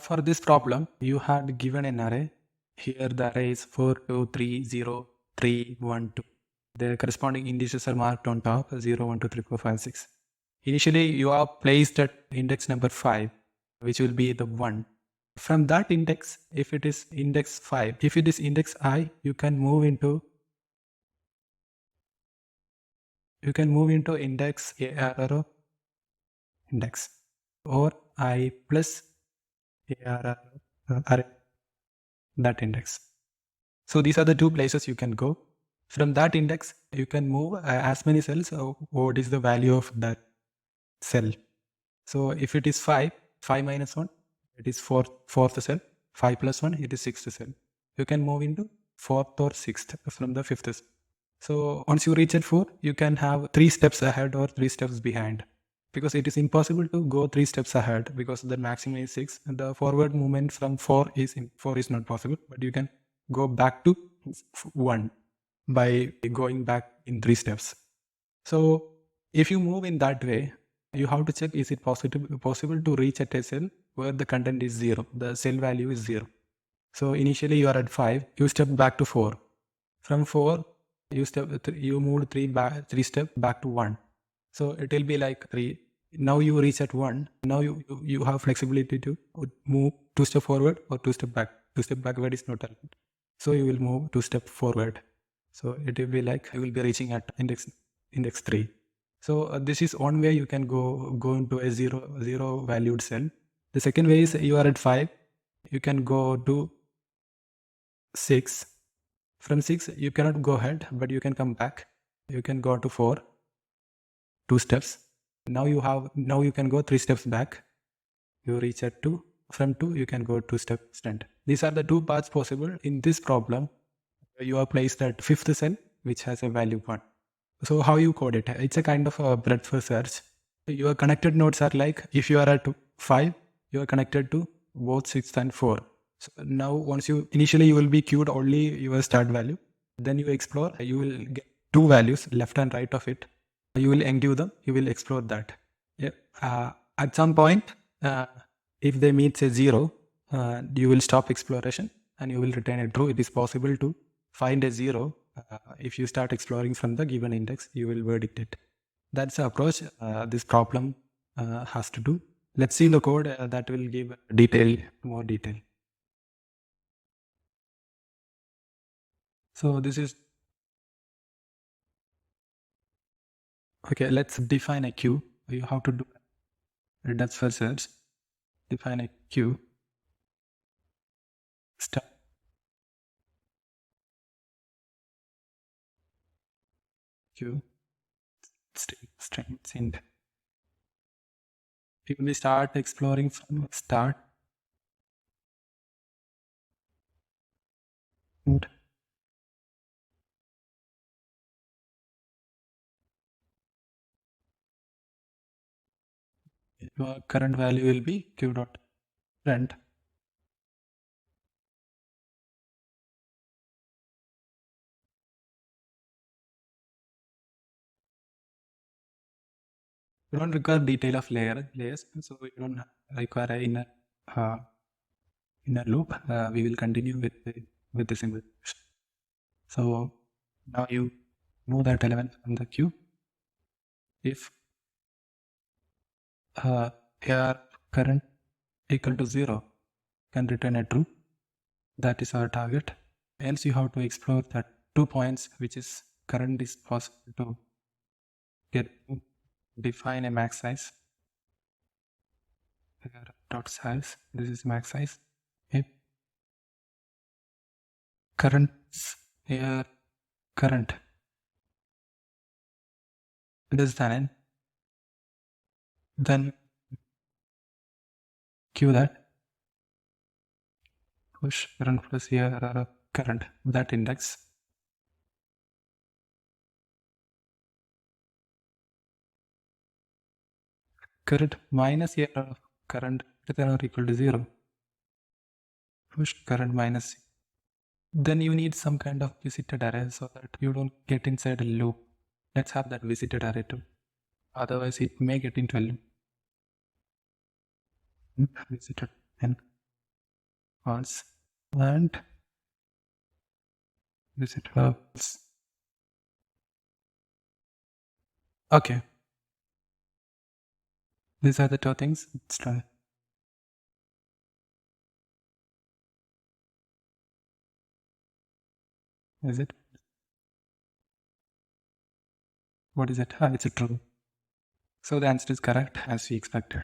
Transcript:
For this problem, you had given an array. Here the array is 4, 2, 3, 0, 3, 1, 2. The corresponding indices are marked on top 0, 1, 2, 3, 4, 5, 6. Initially, you are placed at index number 5, which will be the 1. From that index, if it is index 5, if it is index I, you can move into index arrow index or I plus arrow array that index. So these are the two places you can go. From that index, you can move as many cells. What is the value of that cell? So if it is 5, 5 minus 1, it is fourth cell. 5 plus 1, it is 6th cell. You can move into 4th or 6th from the 5th cell. So once you reach at 4, you can have 3 steps ahead or 3 steps behind. Because it is impossible to go 3 steps ahead because the maximum is 6. And the forward movement from 4 is not possible. But you can go back to 1 by going back in 3 steps. So if you move in that way, you have to check, is it possible to reach at a cell where the content is 0, the cell value is 0. So initially you are at 5, you step back to 4. From 4, you moved 3 steps back to 1. So it will be like 3. Now you reach at 1. Now you have flexibility to move 2 steps forward or 2 steps back. 2 steps backward is not allowed. So you will move 2 steps forward. So it will be like you will be reaching at index 3. So this is one way you can go into a zero valued cell. The second way is you are at 5. You can go to 6. From 6, you cannot go ahead, but you can come back. You can go to 4, 2 steps. Now you can go 3 steps back. You reach at 2. From 2, you can go 2 steps stand. These are the 2 paths possible. In this problem, you are placed at 5th cell, which has a value 1. So how you code it? It's a kind of a breadth first search. Your connected nodes are like, if you are at 5, you are connected to both 6 and 4. So now initially you will be queued only your start value. Then you explore, you will get 2 values left and right of it. You will enqueue them, you will explore that. Yeah. At some point, if they meet say 0, you will stop exploration and you will return a true. It is possible to find a 0. If you start exploring from the given index, you will verdict it. That's the approach this problem has to do. Let's see the code that will give more detail. So this is, okay, let's define a queue. You have to do a depth first search. Define a queue. Start. Queue. String int. If we start exploring from start, your current value will be q.rent. We don't require detail of layers, so we don't require an inner loop. We will continue with the simple. So now you move that element from the queue. If here current equal to 0, can return a true. That is our target. Else you have to explore that 2 points, which is current is possible to get. Define a max size. Dot size. This is max size. If current here current less than n, then queue that. Push current plus here current that index. Current minus here current greater or equal to 0. Push current minus. Then you need some kind of visited array so that you don't get inside a loop. Let's have that visited array too. Otherwise it may get into a loop. Visited n. false, and is it false? Okay. These are the two things. Let's try. Is it? What is it? Ah, it's a true. So the answer is correct as we expected.